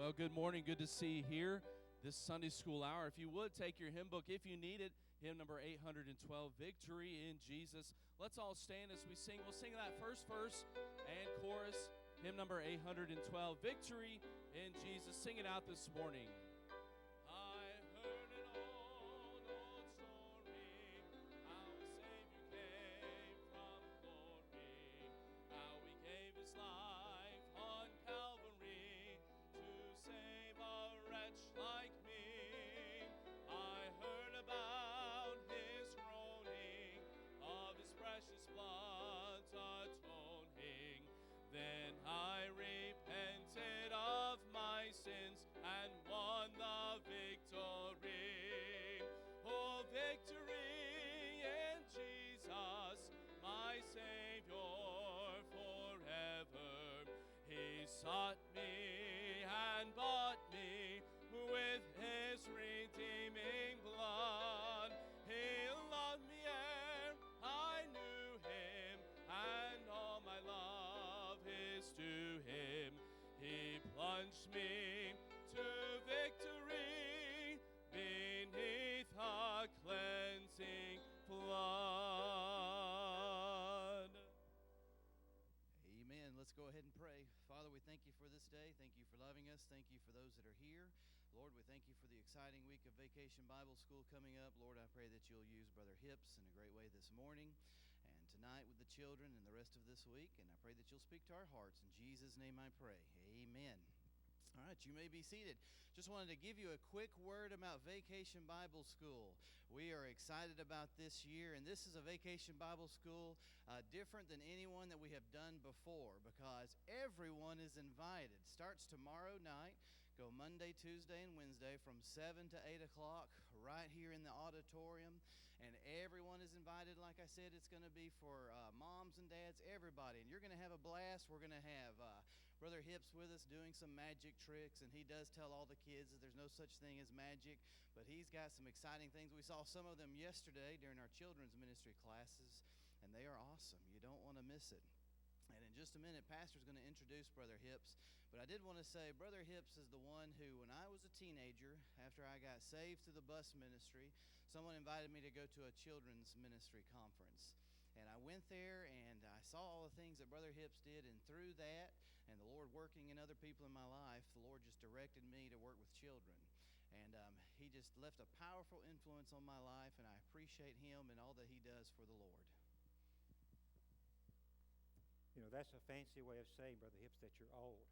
Well, good morning. Good to see you here this Sunday school hour. If you would, take your hymn book if you need it. Hymn number 812, Victory in Jesus. Let's all stand as we sing. We'll sing that first verse and chorus. Hymn number 812, Victory in Jesus. Sing it out this morning. I heard an old story, how a Savior came from glory, how he gave his life on Calvary to save a wretch like me. I heard about his groaning, of his precious blood's atoning. Then I repented of my sins and won the victory. Oh, victory in Jesus, my Savior forever. He sought me and bought me with his redeeming blood. He loved me ere I knew him, and all my love is to him. He plunged me to victory beneath a cleansing flood. Amen. Let's go ahead and pray. Father, we thank you for this day. Thank you for loving us. Thank you for those that are here. Lord, we thank you for the exciting week of Vacation Bible School coming up. Lord, I pray that you'll use Brother Hips in a great way this morning and tonight with the children and the rest of this week. And I pray that you'll speak to our hearts. In Jesus' name I pray. Amen. All right, you may be seated. Just wanted to give you a quick word about Vacation Bible School. We are excited about this year, and this is a Vacation Bible School different than anyone that we have done before because everyone is invited. Starts tomorrow night, go Monday, Tuesday, and Wednesday from 7 to 8 o'clock right here in the auditorium, and everyone is invited. Like I said, it's going to be for moms and dads, everybody, and you're going to have a blast. We're going to have Brother Hips with us doing some magic tricks, and he does tell all the kids that there's no such thing as magic, but he's got some exciting things. We saw some of them yesterday during our children's ministry classes, and they are awesome. You don't want to miss it. And in just a minute, Pastor's going to introduce Brother Hips. But I did want to say Brother Hips is the one who, when I was a teenager, after I got saved through the bus ministry, someone invited me to go to a children's ministry conference. And I went there, and I saw all the things that Brother Hips did. And through that, and the Lord working in other people in my life, the Lord just directed me to work with children. And he just left a powerful influence on my life, and I appreciate him and all that he does for the Lord. You know, that's a fancy way of saying, Brother Hips, that you're old.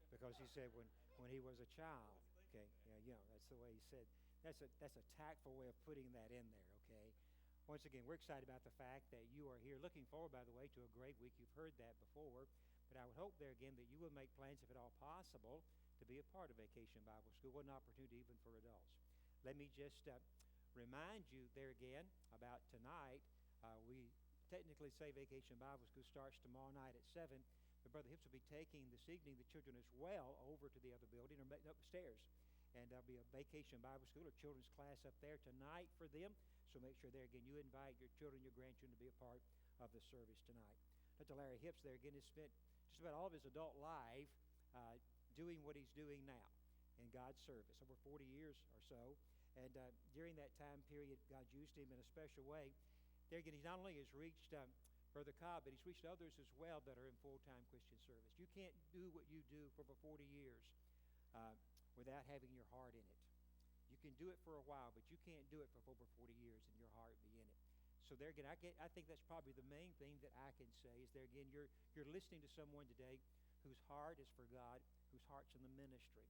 Because he said when he was a child, okay? Yeah, you know, that's the way he said. That's a tactful way of putting that in there, okay? Once again, we're excited about the fact that you are here. Looking forward, by the way, to a great week. You've heard that before. But I would hope there again that you will make plans, if at all possible, to be a part of Vacation Bible School. What an opportunity even for adults. Let me just remind you there again about tonight. We technically say Vacation Bible School starts tomorrow night at 7, but Brother Hips will be taking this evening the children as well over to the other building or upstairs. And there'll be a Vacation Bible School or children's class up there tonight for them. So make sure there again you invite your children, your grandchildren to be a part of the service tonight. Dr. Larry Hips there again has spent just about all of his adult life doing what he's doing now in God's service, over 40 years or so. And during that time period, God used him in a special way. There again, he not only has reached Brother Cobb, but he's reached others as well that are in full-time Christian service. You can't do what you do for over 40 years without having your heart in it. You can do it for a while, but you can't do it for over 40 years and your heart be in it. So there again, I think that's probably the main thing that I can say is there again, you're listening to someone today whose heart is for God, whose heart's in the ministry.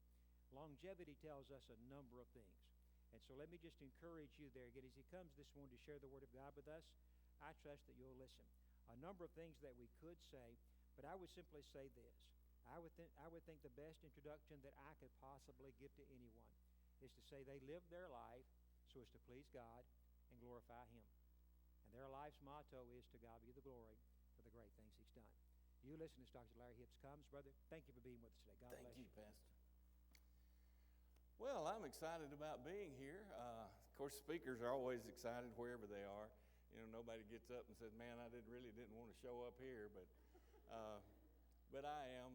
Longevity tells us a number of things. And so let me just encourage you there again as he comes this morning to share the Word of God with us. I trust that you'll listen. A number of things that we could say, but I would simply say this. I would think the best introduction that I could possibly give to anyone is to say they live their life so as to please God and glorify Him. And their life's motto is to God be the glory for the great things He's done. You listen as Dr. Larry Hips comes, brother. Thank you for being with us today. God bless you. Thank you, Pastor. Well, I'm excited about being here. Of course, speakers are always excited wherever they are. You know, nobody gets up and says, "Man, I really didn't want to show up here," but I am.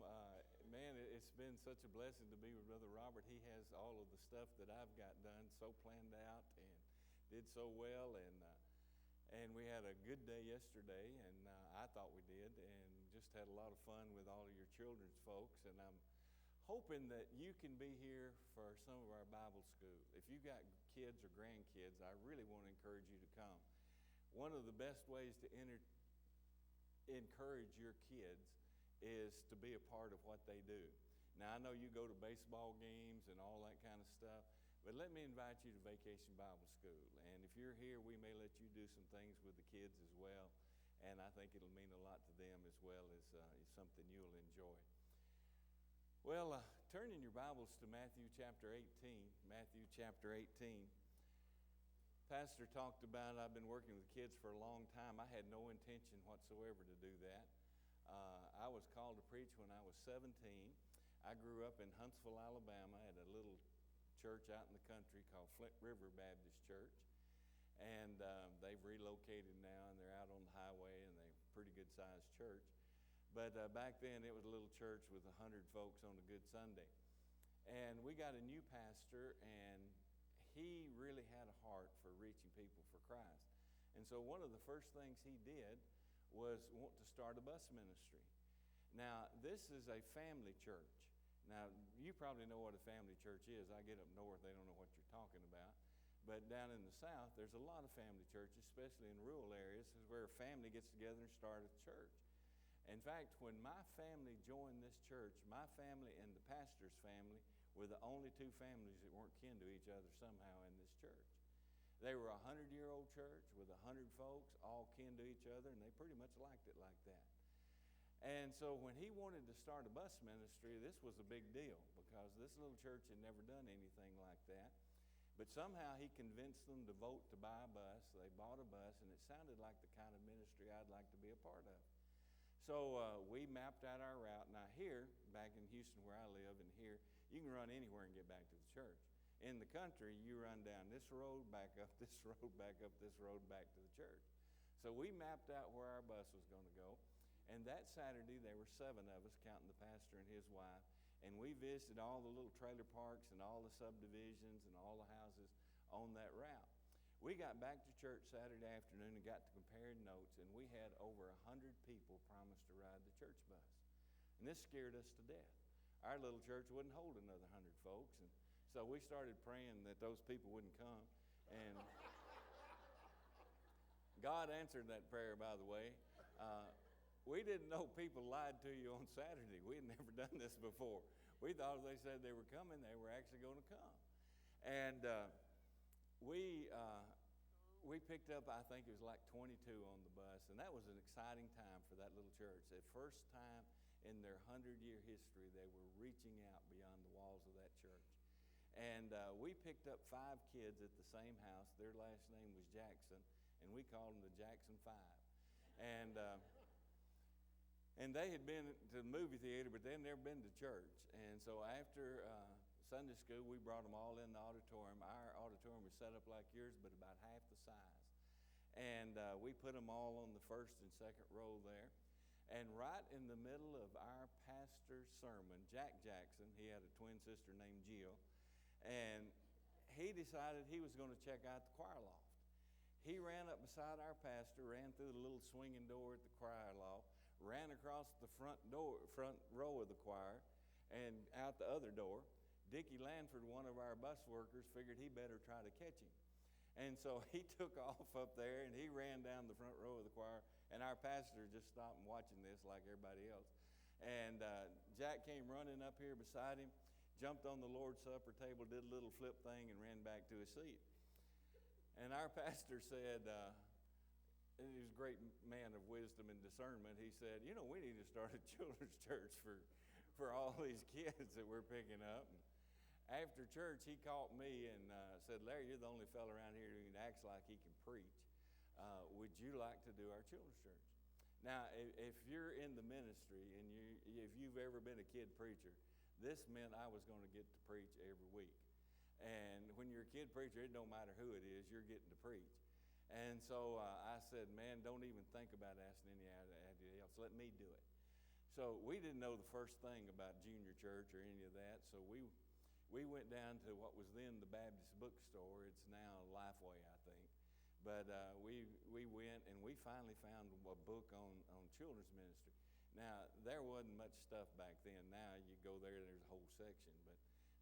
man, it's been such a blessing to be with Brother Robert. He has all of the stuff that I've got done so planned out and did so well. And we had a good day yesterday, and I thought we did, and just had a lot of fun with all of your children's folks. And I'm hoping that you can be here for some of our Bible school. If you've got kids or grandkids, I really want to encourage you to come. One of the best ways to encourage your kids is to be a part of what they do. Now, I know you go to baseball games and all that kind of stuff, but let me invite you to Vacation Bible School. And if you're here, we may let you do some things with the kids as well, and I think it'll mean a lot to them as well as something you'll enjoy. Well, turn in your Bibles to Matthew chapter 18. Matthew chapter 18. Pastor talked about I've been working with kids for a long time. I had no intention whatsoever to do that. I was called to preach when I was 17. I grew up in Huntsville, Alabama at a little church out in the country called Flint River Baptist Church. And they've relocated now, and they're out on the highway, and they're a pretty good-sized church. But back then, it was a little church with 100 folks on a good Sunday. And we got a new pastor, and he really had a heart for reaching people for Christ. And so one of the first things he did was want to start a bus ministry. Now, this is a family church. Now, you probably know what a family church is. I get up north, they don't know what you're talking about. But down in the south, there's a lot of family churches, especially in rural areas, where a family gets together and starts a church. In fact, when my family joined this church, my family and the pastor's family were the only two families that weren't kin to each other somehow in this church. They were a 100-year-old church with 100 folks, all kin to each other, and they pretty much liked it like that. And so when he wanted to start a bus ministry, this was a big deal because this little church had never done anything like that. But somehow he convinced them to vote to buy a bus. They bought a bus, and it sounded like the kind of ministry I'd like to be a part of. So we mapped out our route. Now here, back in Houston where I live, and here, you can run anywhere and get back to the church. In the country, you run down this road, back up this road, back up this road, back to the church. So we mapped out where our bus was going to go. And that Saturday, there were 7 of us, counting the pastor and his wife. And we visited all the little trailer parks and all the subdivisions and all the houses on that route. We got back to church Saturday afternoon and got to comparing notes, and we had over 100 people promise to ride the church bus. And this scared us to death. Our little church wouldn't hold another 100 folks, and so we started praying that those people wouldn't come. And God answered that prayer, by the way. We didn't know people lied to you on Saturday. We had never done this before. We thought if they said they were coming, they were actually going to come. And we picked up, I think it was like 22 on the bus, and that was an exciting time for that little church. The first time in their 100-year history, they were reaching out beyond the walls of that church. And we picked up 5 kids at the same house. Their last name was Jackson, and we called them the Jackson 5. And they had been to the movie theater, but they'd never been to church. And so after Sunday school, we brought them all in the auditorium. Our auditorium was set up like yours, but about half the size. And we put them all on the first and second row there. And right in the middle of our pastor's sermon, Jack Jackson, he had a twin sister named Jill, and he decided he was going to check out the choir loft. He ran up beside our pastor, ran through the little swinging door at the choir loft, ran across the front row of the choir, and out the other door. Dickie Lanford, one of our bus workers, figured he better try to catch him. And so he took off up there, and he ran down the front row of the choir, and our pastor just stopped and watching this like everybody else. And Jack came running up here beside him, jumped on the Lord's Supper table, did a little flip thing, and ran back to his seat. And our pastor said, and he was a great man of wisdom and discernment, he said, you know, we need to start a children's church for all these kids that we're picking up. And after church, he called me and said, Larry, you're the only fellow around here who acts like he can preach. Would you like to do our children's church? Now, if you're in the ministry and if you've ever been a kid preacher, this meant I was going to get to preach every week. And when you're a kid preacher, it don't matter who it is, you're getting to preach. And so I said, man, don't even think about asking anybody else. Let me do it. So we didn't know the first thing about junior church or any of that. So we went down to what was then the Baptist bookstore. It's now Lifeway, I think. But we went and we finally found a book on children's ministry. Now, there wasn't much stuff back then. Now you go there and there's a whole section.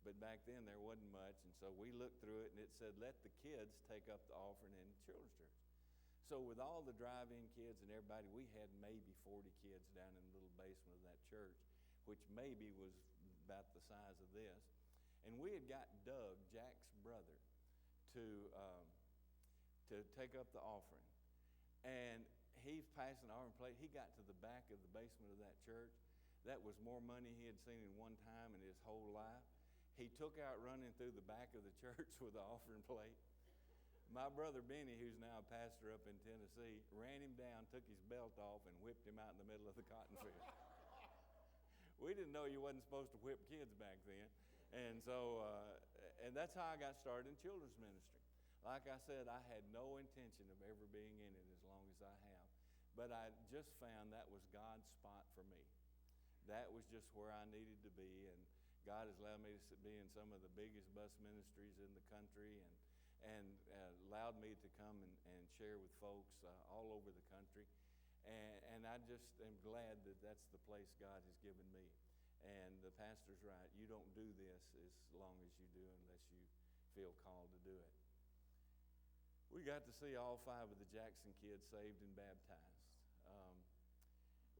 But back then there wasn't much. And so we looked through it and it said, let the kids take up the offering in the children's church. So with all the drive-in kids and everybody, we had maybe 40 kids down in the little basement of that church, which maybe was about the size of this. And we had got Doug, Jack's brother, to take up the offering. And he's passing the offering plate. He got to the back of the basement of that church. That was more money he had seen in one time in his whole life. He took out running through the back of the church with the offering plate. My brother Benny, who's now a pastor up in Tennessee, ran him down, took his belt off, and whipped him out in the middle of the cotton field. We didn't know you wasn't supposed to whip kids back then. And so, and that's how I got started in children's ministry. Like I said, I had no intention of ever being in it as long as I have. But I just found that was God's spot for me. That was just where I needed to be. And God has allowed me to be in some of the biggest bus ministries in the country and allowed me to come and share with folks all over the country. And I just am glad that that's the place God has given me. And the pastor's right. You don't do this as long as you do unless you feel called to do it. We got to see all 5 of the Jackson kids saved and baptized.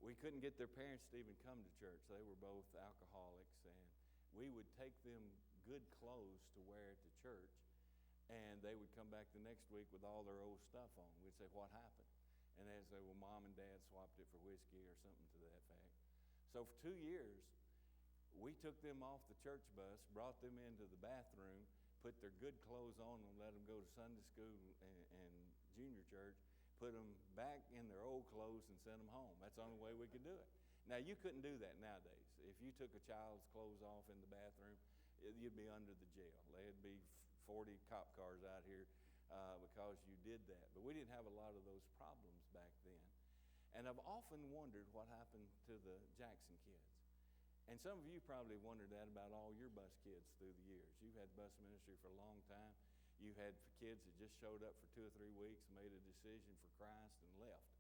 We couldn't get their parents to even come to church. They were both alcoholics. And we would take them good clothes to wear at the church. And they would come back the next week with all their old stuff on. We'd say, what happened? And they'd say, well, Mom and Dad swapped it for whiskey or something to that effect. So for 2 years, we took them off the church bus, brought them into the bathroom, put their good clothes on and let them go to Sunday school and junior church, put them back in their old clothes and sent them home. That's the only way we could do it. Now, you couldn't do that nowadays. If you took a child's clothes off in the bathroom, you'd be under the jail. There'd be 40 cop cars out here because you did that. But we didn't have a lot of those problems back then. And I've often wondered what happened to the Jackson kids. And some of you probably wondered that about all your bus kids through the years. You've had bus ministry for a long time. You've had kids that just showed up for 2 or 3 weeks, made a decision for Christ, and left.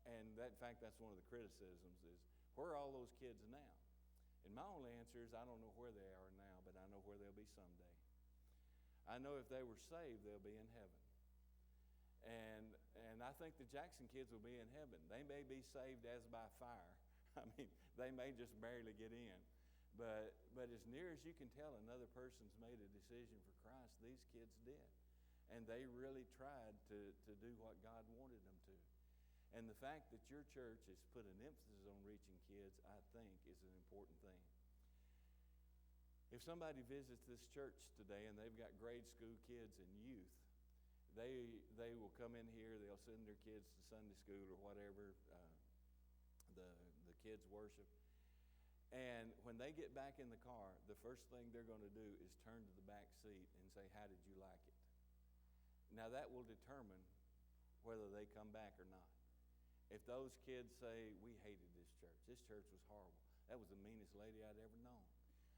And in fact, that's one of the criticisms is, where are all those kids now? And my only answer is, I don't know where they are now, but I know where they'll be someday. I know if they were saved, they'll be in heaven. And I think the Jackson kids will be in heaven. They may be saved as by fire. I mean, they may just barely get in. But as near as you can tell, another person's made a decision for Christ. These kids did. And they really tried to do what God wanted them to. And the fact that your church has put an emphasis on reaching kids, I think, is an important thing. If somebody visits this church today and they've got grade school kids and youth, they will come in here, they'll send their kids to Sunday school or whatever, the kids worship. And when they get back in the car, the first thing they're going to do is turn to the back seat and say, how did you like it? Now that will determine whether they come back or not. If those kids say, we hated this church was horrible, that was the meanest lady I'd ever known.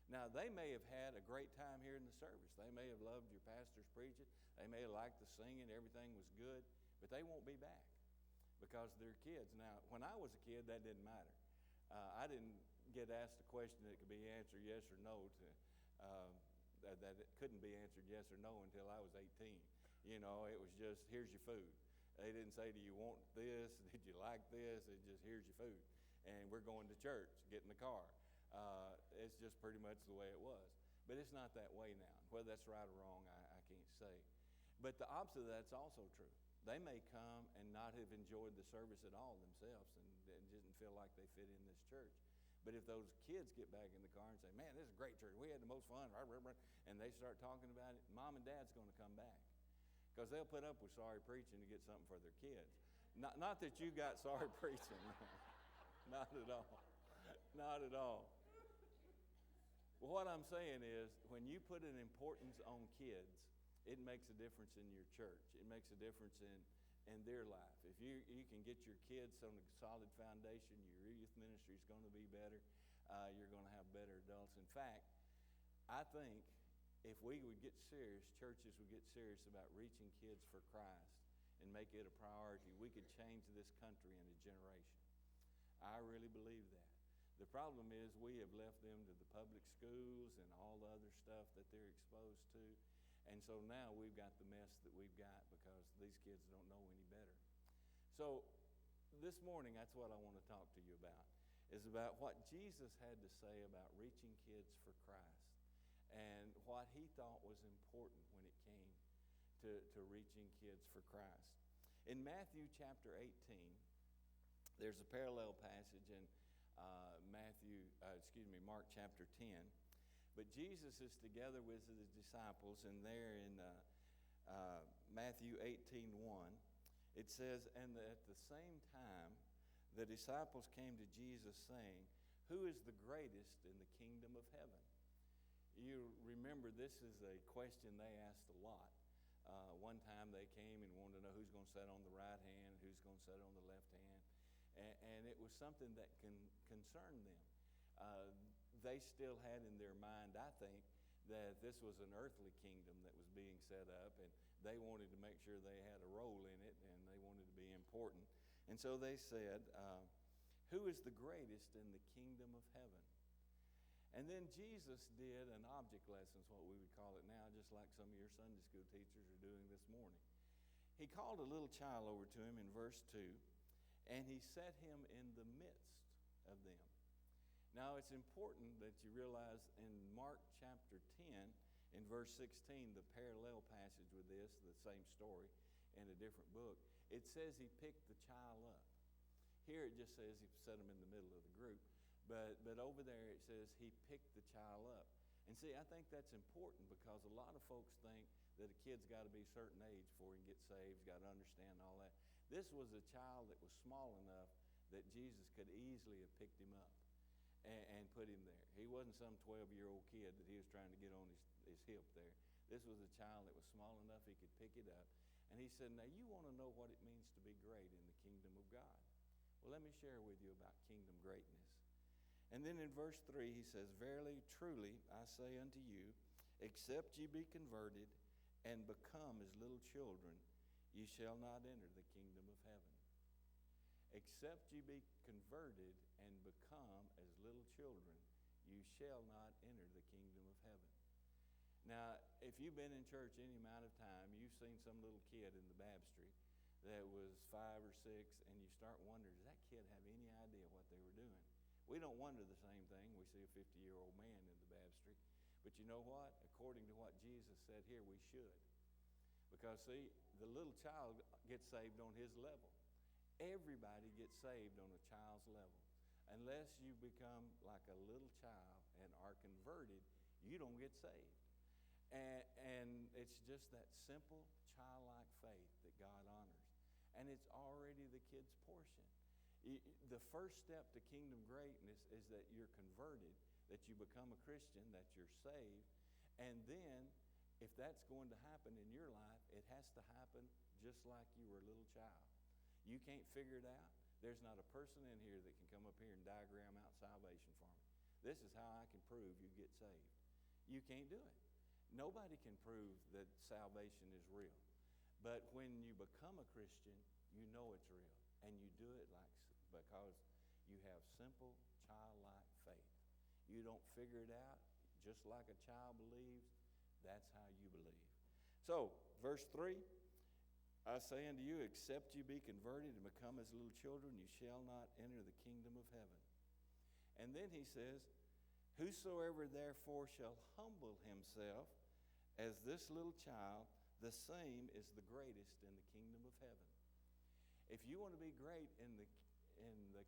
Now, they may have had a great time here in the service. They may have loved your pastor's preaching. They may have liked the singing. Everything was good. But they won't be back because they're kids. Now, when I was a kid, that didn't matter. I didn't get asked a question that could be answered yes or no that it couldn't be answered yes or no until I was 18. You know, it was just, here's your food. They didn't say, do you want this? Did you like this? It's just, here's your food. And we're going to church. Get in the car. It's just pretty much the way it was. But it's not that way now. Whether that's right or wrong, I can't say. But the opposite of that's also true. They may come and not have enjoyed the service at all themselves and didn't feel like they fit in this church. But if those kids get back in the car and say, man, this is a great church. We had the most fun. And they start talking about it, Mom and Dad's going to come back. Because they'll put up with sorry preaching to get something for their kids. Not that you got sorry preaching. Not at all. Not at all. Well, what I'm saying is, when you put an importance on kids, it makes a difference in your church. It makes a difference in in their life. If you can get your kids on a solid foundation, your youth ministry is going to be better. You're going to have better adults. In fact, I think if we would get serious, churches would get serious about reaching kids for Christ and make it a priority, we could change this country in a generation. I really believe that. The problem is we have left them to the public schools and all the other stuff that they're exposed to. And so now we've got the mess that we've got because these kids don't know any better. So this morning, that's what I want to talk to you about, is about what Jesus had to say about reaching kids for Christ and what he thought was important when it came to reaching kids for Christ. In Matthew chapter 18, there's a parallel passage in Mark chapter 10. But Jesus is together with his disciples, and there in Matthew 18:1, it says, "And at the same time, the disciples came to Jesus saying, 'Who is the greatest in the kingdom of heaven?'" You remember this is a question they asked a lot. One time they came and wanted to know who's going to sit on the right hand, who's going to sit on the left hand. And it was something that concerned them. They still had in their mind, I think, that this was an earthly kingdom that was being set up, and they wanted to make sure they had a role in it, and they wanted to be important. And so they said, "Who is the greatest in the kingdom of heaven?" And then Jesus did an object lesson, is what we would call it now, just like some of your Sunday school teachers are doing this morning. He called a little child over to him in verse 2, and he set him in the midst of them. Now, it's important that you realize in Mark chapter 10, in verse 16, the parallel passage with this, the same story in a different book, it says he picked the child up. Here it just says he set him in the middle of the group. But over there it says he picked the child up. And see, I think that's important because a lot of folks think that a kid's got to be a certain age before he can get saved, he's got to understand all that. This was a child that was small enough that Jesus could easily have picked him up and put him there. He wasn't some 12-year-old kid that he was trying to get on his hip there. This was a child that was small enough he could pick it up. And he said, "Now you want to know what it means to be great in the kingdom of God. Well, let me share with you about kingdom greatness." And then in verse 3 he says, "Verily, truly, I say unto you, except ye be converted and become as little children, ye shall not enter the kingdom of heaven." Except ye be converted and become as little children, you shall not enter the kingdom of heaven. Now, if you've been in church any amount of time, you've seen some little kid in the baptistry that was 5 or 6, and you start wondering, does that kid have any idea what they were doing? We don't wonder the same thing. We see a 50-year-old man in the baptistry. But you know what? According to what Jesus said here, we should. Because, see, the little child gets saved on his level. Everybody gets saved on a child's level. Unless you become like a little child and are converted, you don't get saved. And it's just that simple, childlike faith that God honors. And it's already the kid's portion. The first step to kingdom greatness is that you're converted, that you become a Christian, that you're saved. And then, if that's going to happen in your life, it has to happen just like you were a little child. You can't figure it out. There's not a person in here that can come up here and diagram out salvation for me. This is how I can prove you get saved. You can't do it. Nobody can prove that salvation is real. But when you become a Christian, you know it's real. And you do it because you have simple, childlike faith. You don't figure it out. Just like a child believes, that's how you believe. So, verse 3, "I say unto you, except you be converted and become as little children, you shall not enter the kingdom of heaven." And then he says, "Whosoever therefore shall humble himself as this little child, the same is the greatest in the kingdom of heaven." If you want to be great in the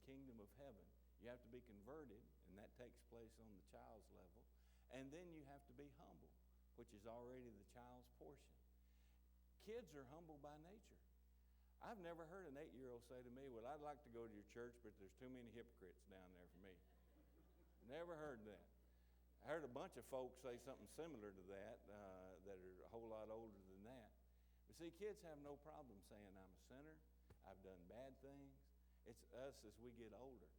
kingdom of heaven, you have to be converted, and that takes place on the child's level. And then you have to be humble, which is already the child's portion. Kids are humble by nature. I've never heard an 8-year-old say to me, "Well, I'd like to go to your church, but there's too many hypocrites down there for me." Never heard that. I heard a bunch of folks say something similar to that, that are a whole lot older than that. You see, kids have no problem saying, I'm a sinner, I've done bad things. It's us as we get older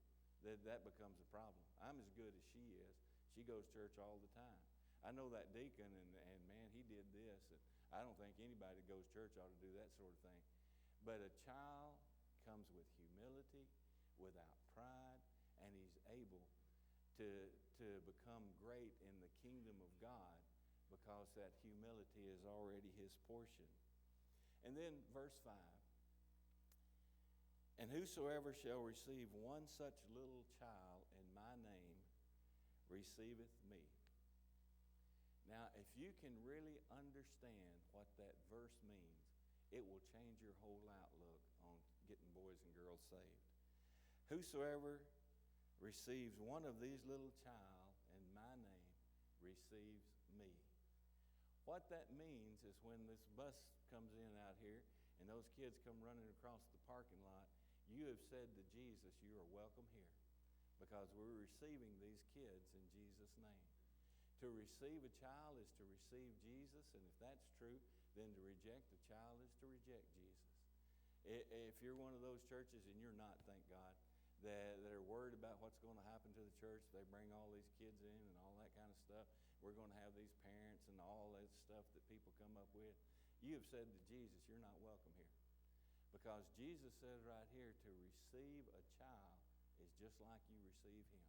that becomes a problem. I'm as good as she is. She goes to church all the time. I know that deacon, and man, he did this. And I don't think anybody that goes to church ought to do that sort of thing. But a child comes with humility, without pride, and he's able to become great in the kingdom of God because that humility is already his portion. And then verse 5. And whosoever shall receive one such little child in my name receiveth me. Now, if you can really understand what that verse means, it will change your whole outlook on getting boys and girls saved. Whosoever receives one of these little child in my name receives me. What that means is when this bus comes in out here and those kids come running across the parking lot, you have said to Jesus, you are welcome here, because we're receiving these kids in Jesus' name. To receive a child is to receive Jesus, and if that's true, then to reject a child is to reject Jesus. If you're one of those churches, and you're not, thank God, that are worried about what's going to happen to the church, they bring all these kids in and all that kind of stuff, we're going to have these parents and all that stuff that people come up with, you have said to Jesus, you're not welcome here. Because Jesus said right here, to receive a child is just like you receive him.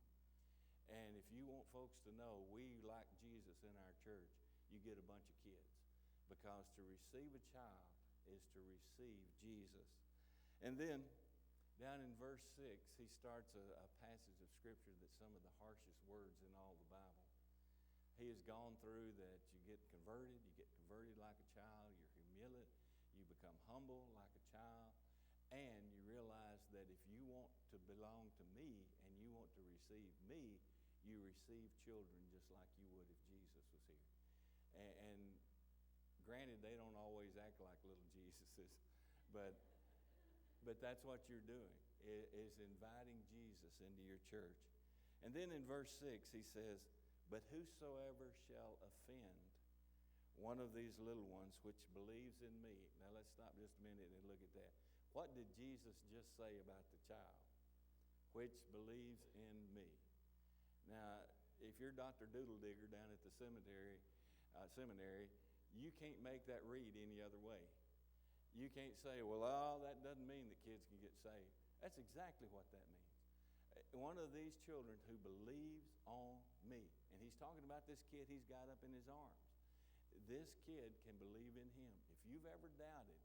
And if you want folks to know we like Jesus in our church, you get a bunch of kids. Because to receive a child is to receive Jesus. And then, down in verse 6, he starts a passage of Scripture that's some of the harshest words in all the Bible. He has gone through that you get converted like a child, you become humble like a child, and you realize that if you want to belong to me and you want to receive me, you receive children just like you would if Jesus was here. And granted, they don't always act like little Jesuses, but that's what you're doing, is inviting Jesus into your church. And then in verse 6, he says, but whosoever shall offend one of these little ones which believes in me. Now let's stop just a minute and look at that. What did Jesus just say about the child? Which believes in me. Now, if you're Dr. Doodle Digger down at the seminary, you can't make that read any other way. You can't say, well, that doesn't mean that kids can get saved. That's exactly what that means. One of these children who believes on me, and he's talking about this kid he's got up in his arms. This kid can believe in him. If you've ever doubted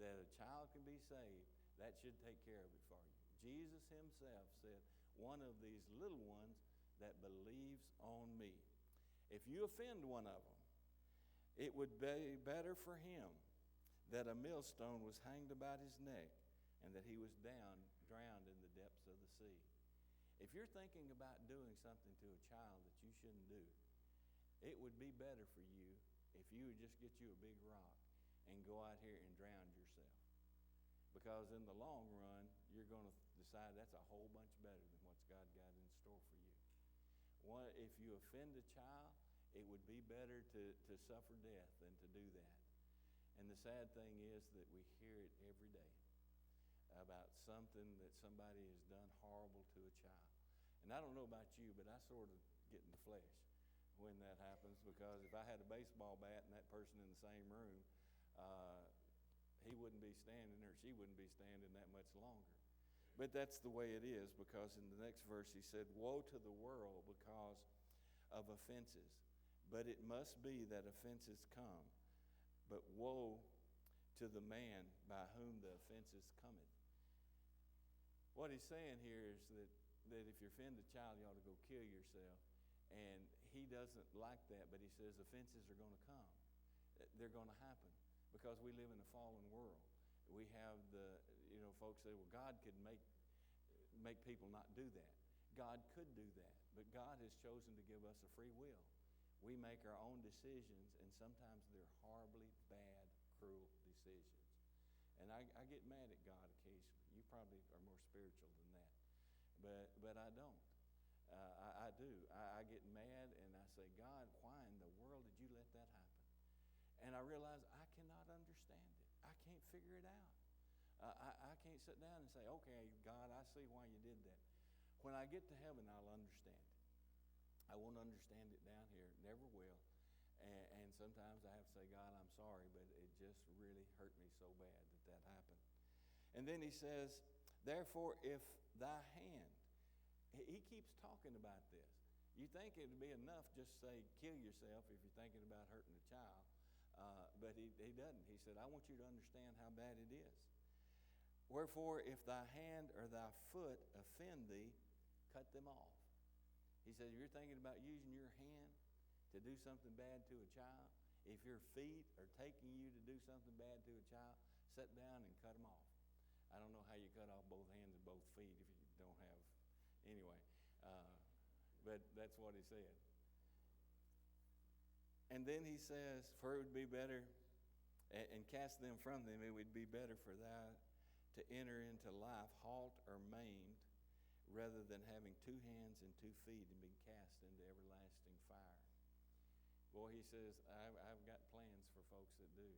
that a child can be saved, that should take care of it for you. Jesus himself said, one of these little ones that believes on me. If you offend one of them, it would be better for him that a millstone was hanged about his neck and that he was drowned in the depths of the sea. If you're thinking about doing something to a child that you shouldn't do, it would be better for you if you would just get you a big rock and go out here and drown yourself. Because in the long run, you're going to decide that's a whole bunch better than what's God got in store for you. If you offend a child, it would be better to suffer death than to do that. And the sad thing is that we hear it every day about something that somebody has done horrible to a child. And I don't know about you, but I sort of get in the flesh when that happens, because if I had a baseball bat and that person in the same room, he wouldn't be standing or she wouldn't be standing that much longer. But that's the way it is, because in the next verse he said, woe to the world because of offenses. But it must be that offenses come. But woe to the man by whom the offenses cometh. What he's saying here is that if you offend a child, you ought to go kill yourself. And he doesn't like that, but he says offenses are going to come. They're going to happen because we live in a fallen world. We have folks say, well, God could make people not do that. God could do that, but God has chosen to give us a free will. We make our own decisions, and sometimes they're horribly bad, cruel decisions. And I get mad at God occasionally. You probably are more spiritual than that, but I don't. I do. I get mad and I say, God, why in the world did you let that happen? And I realize I cannot understand it. can't figure it out. I can't sit down and say, okay, God, I see why you did that. When I get to heaven, I'll understand it. I won't understand it down here, never will. And sometimes I have to say, God, I'm sorry, but it just really hurt me so bad that happened. And then he says, therefore, if thy hand, he keeps talking about this. You think it would be enough just say, kill yourself if you're thinking about hurting a child. But he doesn't. He said, I want you to understand how bad it is. Wherefore, if thy hand or thy foot offend thee, cut them off. He said, if you're thinking about using your hand to do something bad to a child, if your feet are taking you to do something bad to a child, sit down and cut them off. I don't know how you cut off both hands and both feet if you don't have, anyway. But that's what he said. And then he says, for it would be better, and cast them from them, it would be better for thou to enter into life halt or maimed, rather than having 2 hands and 2 feet and being cast into everlasting fire. Boy, he says, I've got plans for folks that do.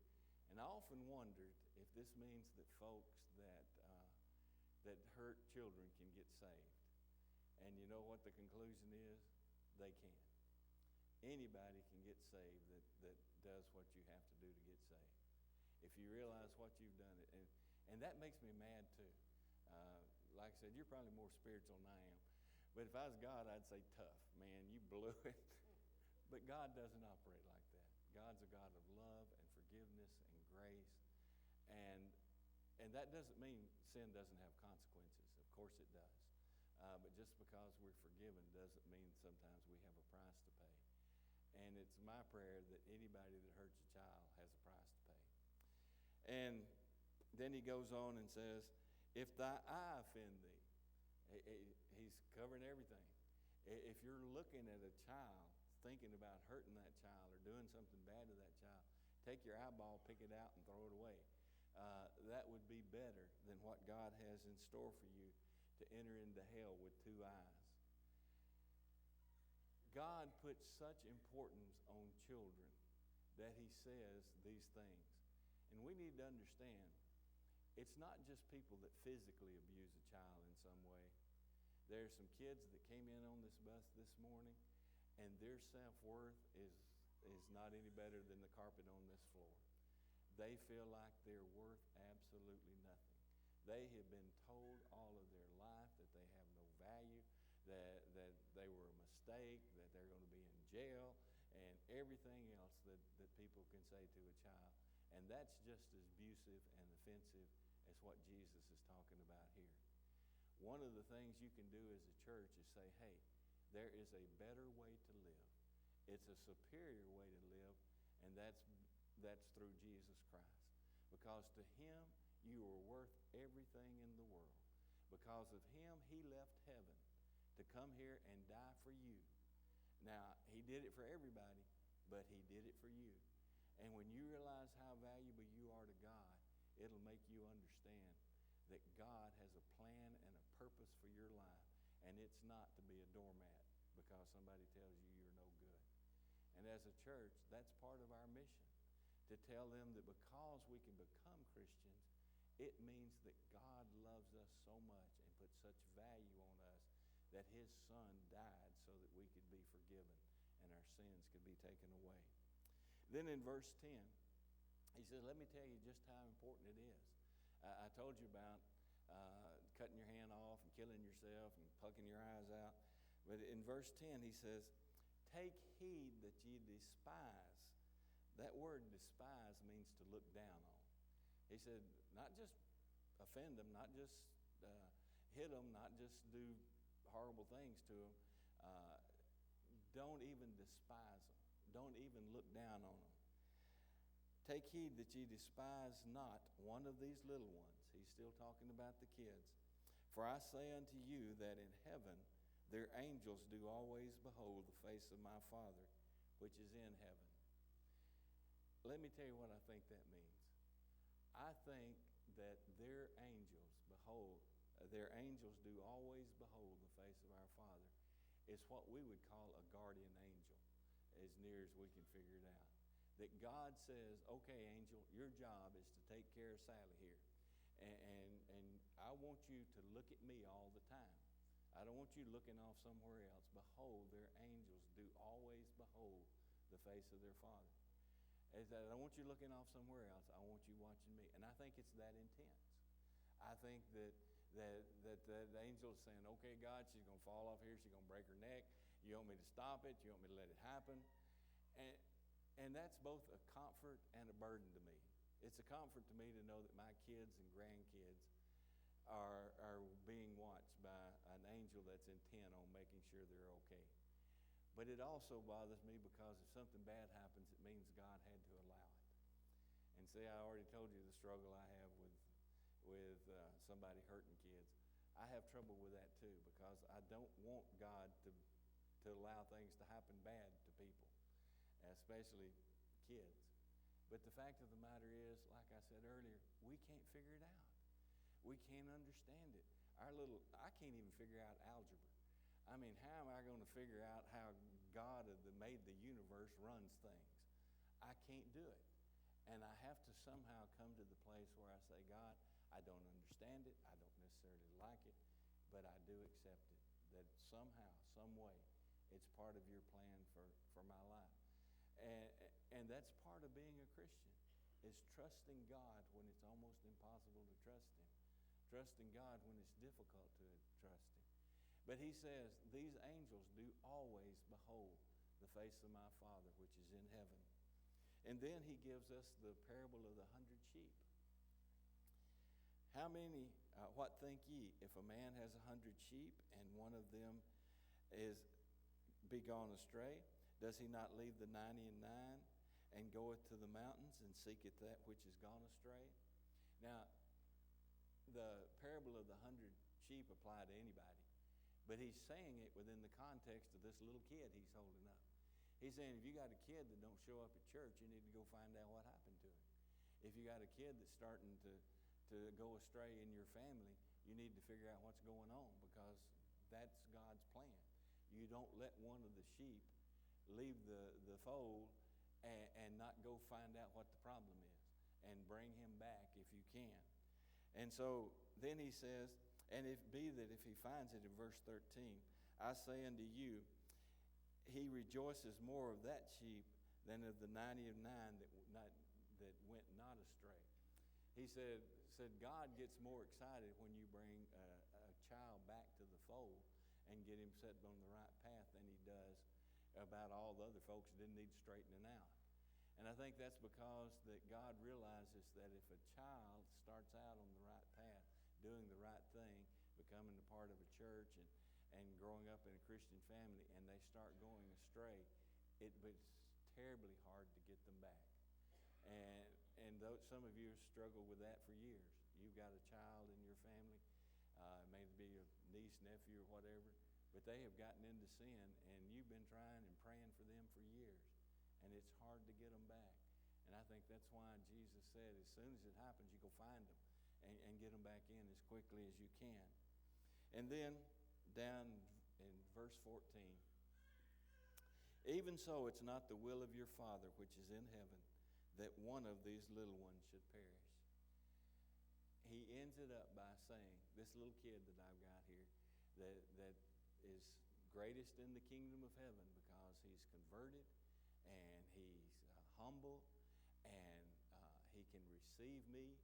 And I often wondered if this means that folks that hurt children can get saved. And you know what the conclusion is? They can. Anybody can get saved that does what you have to do to get saved. If you realize what you've done. And that makes me mad too. Like I said, you're probably more spiritual than I am. But if I was God, I'd say, tough, man, you blew it. But God doesn't operate like that. God's a God of love and forgiveness and grace. And that doesn't mean sin doesn't have consequences. Of course it does. But just because we're forgiven doesn't mean sometimes we have a price to pay. And it's my prayer that anybody that hurts a child has a price to pay. And then he goes on and says, if thy eye offend thee, he's covering everything. If you're looking at a child, thinking about hurting that child or doing something bad to that child, take your eyeball, pick it out, and throw it away. That would be better than what God has in store for you to enter into hell with 2 eyes. God puts such importance on children that he says these things. And we need to understand, it's not just people that physically abuse a child in some way. There's some kids that came in on this bus this morning, and their self-worth is not any better than the carpet on this floor. They feel like they're worth absolutely nothing. They have been told all of their life that they have no value, that they were a mistake, that they're going to be in jail, and everything else that people can say to a child. And that's just as abusive and offensive as what Jesus is talking about here. One of the things you can do as a church is say, hey, there is a better way to live. It's a superior way to live, and that's through Jesus Christ. Because to him, you are worth everything in the world. Because of him, he left heaven to come here and die for you. Now, he did it for everybody, but he did it for you. And when you realize how valuable you are to God, it'll make you understand that God has a plan and a purpose for your life, and it's not to be a doormat because somebody tells you you're no good. And as a church, that's part of our mission, to tell them that because we can become Christians, it means that God loves us so much and put such value on us that his son died so that we could be forgiven and our sins could be taken away. Then in verse 10, he says, let me tell you just how important it is. I told you about cutting your hand off and killing yourself and plucking your eyes out. But in verse 10, he says, take heed that ye despise. That word despise means to look down on. He said, not just offend them, not just hit them, not just do horrible things to them. Don't even despise them. Don't even look down on them. Take heed that ye despise not one of these little ones. He's still talking about the kids. For I say unto you that in heaven their angels do always behold the face of my Father which is in heaven. Let me tell you what I think that means. I think that their angels do always behold the face of our Father. It's what we would call a guardian angel, as near as we can figure it out. That God says, okay, angel, your job is to take care of Sally here. And I want you to look at me all the time. I don't want you looking off somewhere else. Behold, their angels do always behold the face of their Father. I don't want you looking off somewhere else. I want you watching me. And I think it's that intense. I think that the angel is saying, okay, God, she's going to fall off here. She's going to break her neck. You want me to stop it? You want me to let it happen? And that's both a comfort and a burden to me. It's a comfort to me to know that my kids and grandkids are being watched by an angel that's intent on making sure they're okay. But it also bothers me because if something bad happens, it means God had to allow it. And see, I already told you the struggle I have with somebody hurting kids. I have trouble with that too because I don't want God to allow things to happen bad to people, especially kids. But the fact of the matter is, like I said earlier, we can't figure it out. We can't understand it. I can't even figure out algebra. I mean, how am I going to figure out how God that made the universe runs things? I can't do it. And I have to somehow come to the place where I say, God, I don't understand it. I don't necessarily like it, but I do accept it. That somehow, some way, it's part of your plan for my life. And that's part of being a Christian, is trusting God when it's almost impossible to trust Him. Trusting God when it's difficult to trust Him. But He says, these angels do always behold the face of my Father which is in heaven. And then He gives us the parable of the 100 sheep. How many, what think ye, if a man has 100 sheep and one of them be gone astray, does he not leave the 99 and goeth to the mountains and seeketh that which is gone astray? Now, the parable of the 100 sheep apply to anybody, but he's saying it within the context of this little kid he's holding up. He's saying if you got a kid that don't show up at church, you need to go find out what happened to him. If you got a kid that's starting to go astray in your family, you need to figure out what's going on because that's God's plan. You don't let one of the sheep leave the fold and not go find out what the problem is and bring him back if you can. And so then he says, and if he finds it in verse 13, I say unto you, he rejoices more of that sheep than of the 99 that went not astray. He said God gets more excited when you bring a child back to the fold and get him set on the right path than he does about all the other folks that didn't need straightening out. And I think that's because that God realizes that if a child starts out on the right path, doing the right thing, becoming a part of a church and growing up in a Christian family, and they start going astray, it's terribly hard to get them back. And some of you have struggled with that for years. You've got a child in your family, maybe a niece, nephew, or whatever, but they have gotten into sin, and you've been trying and praying for them for years, and it's hard to get them back. And I think that's why Jesus said, as soon as it happens, you go find them and get them back in as quickly as you can. And then down in verse 14, even so, it's not the will of your Father which is in heaven that one of these little ones should perish. He ends it up by saying, this little kid that I've got here that is greatest in the kingdom of heaven because he's converted and he's humble and he can receive me,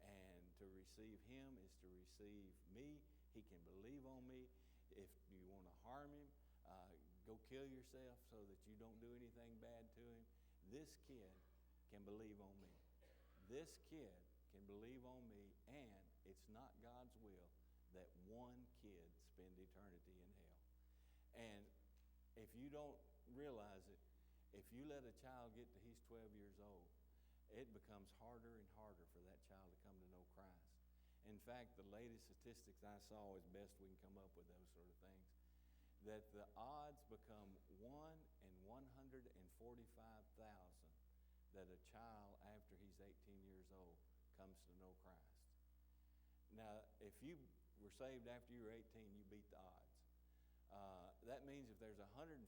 and to receive him is to receive me. He can believe on me. If you want to harm him, go kill yourself so that you don't do anything bad to him. This kid can believe on me. This kid can believe on me, and it's not God's will that one kid spend eternity in hell. And if you don't realize it, if you let a child get to he's 12 years old, it becomes harder and harder for that child to come to know Christ. In fact, the latest statistics I saw, as best we can come up with those sort of things, that the odds become 1 in 145,000 that a child after he's 18 years old comes to know Christ. Now, if you were saved after you were 18, you beat the odds. That means if there's 144,000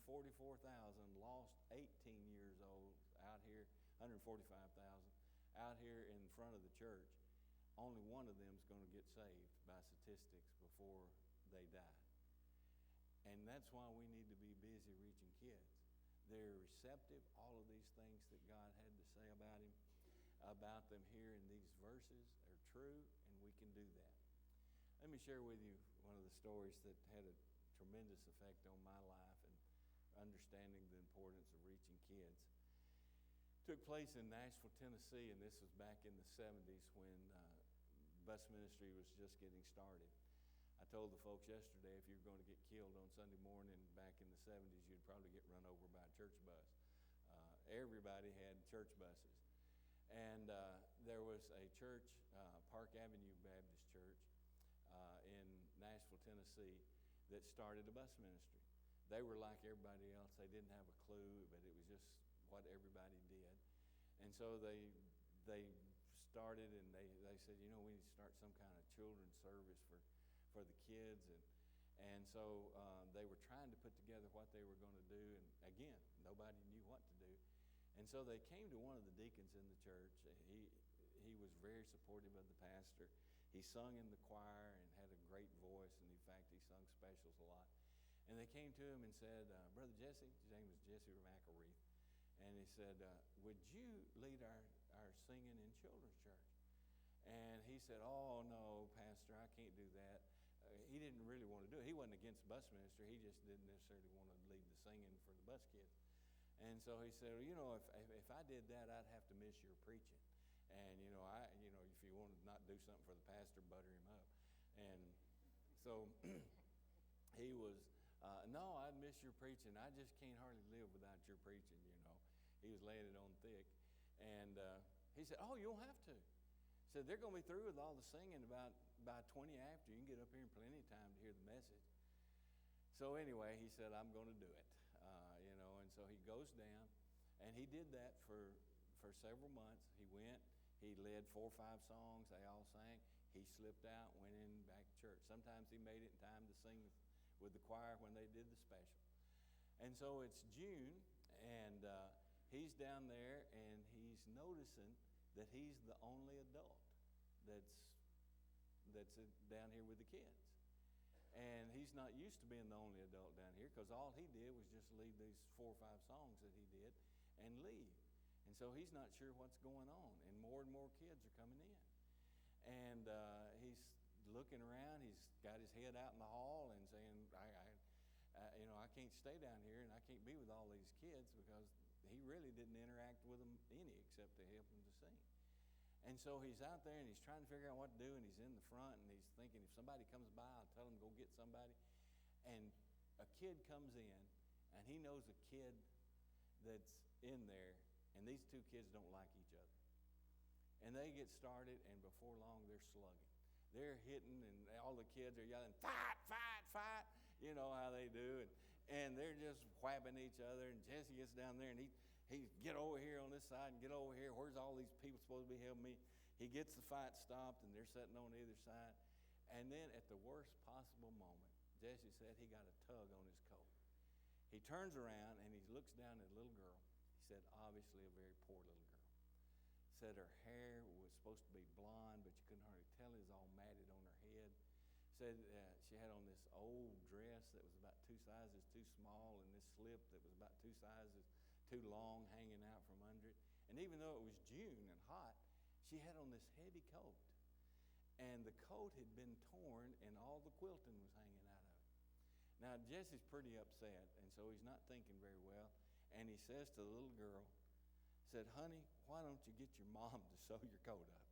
lost 18 years old out here, 145,000 out here in front of the church, only one of them is going to get saved by statistics before they die. And that's why we need to be busy reaching kids. They're receptive. All of these things that God had to say about them here in these verses are true, and we can do that. Let me share with you one of the stories that had a tremendous effect on my life and understanding the importance of reaching kids. It took place in Nashville, Tennessee, and this was back in the 70s when bus ministry was just getting started. I told the folks yesterday, if you're going to get killed on Sunday morning back in the 70s, you'd probably get run over by a church bus. Everybody had church buses. And there was a church, Park Avenue Baptist Church, in Nashville, Tennessee, that started a bus ministry. They were like everybody else. They didn't have a clue, but it was just what everybody did. And so they started, and they said, we need to start some kind of children's service for the kids. And so they were trying to put together what they were going to do. And again, nobody knew what to do. And so they came to one of the deacons in the church. He was very supportive of the pastor. He sung in the choir and had a great voice. And in fact, he sung specials a lot. And they came to him and said, Brother Jesse, his name was Jesse McElreath. And he said, would you lead our singing in children's church? And he said, oh, no, Pastor, I can't do that. He didn't really want to do it. He wasn't against bus ministry. He just didn't necessarily want to lead the singing for the bus kids. And so he said, well, if I did that, I'd have to miss your preaching. And, if you want to not do something for the pastor, butter him up. And so he was, no, I'd miss your preaching. I just can't hardly live without your preaching, He was laying it on thick. And he said, oh, you don't have to. He said, they're going to be through with all the singing by 20 after. You can get up here in plenty of time to hear the message. So anyway, he said, I'm going to do it. And so he goes down, and he did that for several months. He went, he led 4 or 5 songs. They all sang. He slipped out, went in back to church. Sometimes he made it in time to sing with the choir when they did the special. And so it's June, and he's down there, and he's noticing that he's the only adult that's down here with the kids. And he's not used to being the only adult down here, because all he did was just lead these 4 or 5 songs that he did and leave. And so he's not sure what's going on, and more kids are coming in. And he's looking around. He's got his head out in the hall and saying, I can't stay down here, and I can't be with all these kids, because he really didn't interact with them any except to help them to sing. And so he's out there, and he's trying to figure out what to do, and he's in the front, and he's thinking, if somebody comes by, I'll tell him to go get somebody. And a kid comes in, and he knows a kid that's in there, and these 2 kids don't like each other. And they get started, and before long, they're slugging. They're hitting, and all the kids are yelling, fight, fight, fight. You know how they do. And they're just whapping each other, and Jesse gets down there, and he get over here on this side and get over here. Where's all these people supposed to be helping me? He gets the fight stopped, and they're sitting on either side. And then at the worst possible moment, Jesse said he got a tug on his coat. He turns around, and he looks down at a little girl. He said, obviously a very poor little girl. Said her hair was supposed to be blonde, but you couldn't hardly tell. It was all matted on her head. Said she had on this old dress that was about 2 sizes too small, and this slip that was about 2 sizes too long hanging out from under it. And even though it was June and hot, she had on this heavy coat. And the coat had been torn, and all the quilting was hanging out of it. Now, Jesse's pretty upset, and so he's not thinking very well. And he says to the little girl, said, honey, why don't you get your mom to sew your coat up?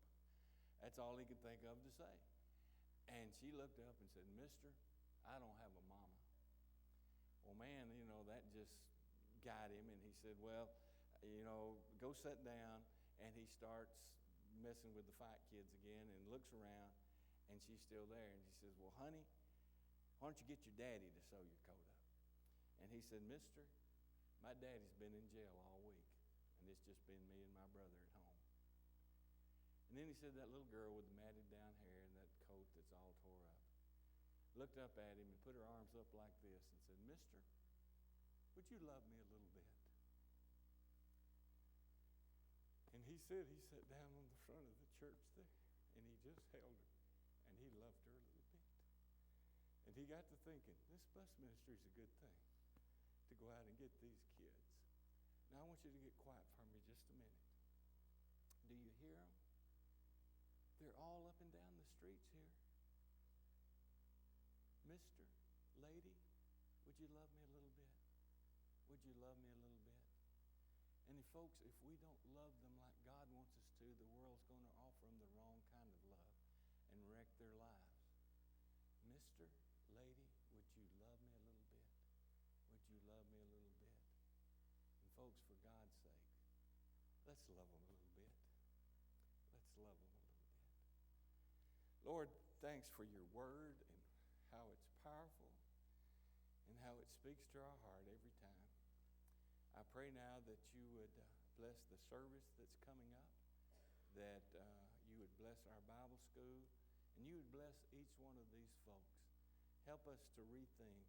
That's all he could think of to say. And she looked up and said, mister, I don't have a mama. Well, man, that just got him. And he said, well, go sit down. And he starts messing with the fight kids again and looks around, and she's still there. And he says, well, honey, why don't you get your daddy to sew your coat up? And he said, mister, my daddy's been in jail all week, and it's just been me and my brother at home. And then he said that little girl with the matted down hair and that coat that's all tore up looked up at him and put her arms up like this and said, mister, would you love me a little bit? And he said he sat down on the front of the church there, and he just held her, and he loved her a little bit. And he got to thinking, this bus ministry is a good thing to go out and get these kids. Now I want you to get quiet for me just a minute. Do you hear them? They're all up and down the streets here. Mister, lady, would you love me a little bit? Would you love me a little bit? And folks, if we don't love them like God wants us to, the world's going to offer them the wrong kind of love and wreck their lives. Mister, lady, would you love me a little bit? Would you love me a little bit? And folks, for God's sake, let's love them a little bit. Let's love them a little bit. Lord, thanks for your word and how it's powerful and how it speaks to our heart every time. I pray now that you would bless the service that's coming up, that you would bless our Bible school, and you would bless each one of these folks. Help us to rethink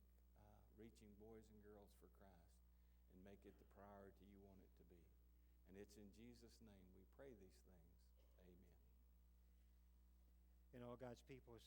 reaching boys and girls for Christ and make it the priority you want it to be. And it's in Jesus' name we pray these things. Amen. And all God's people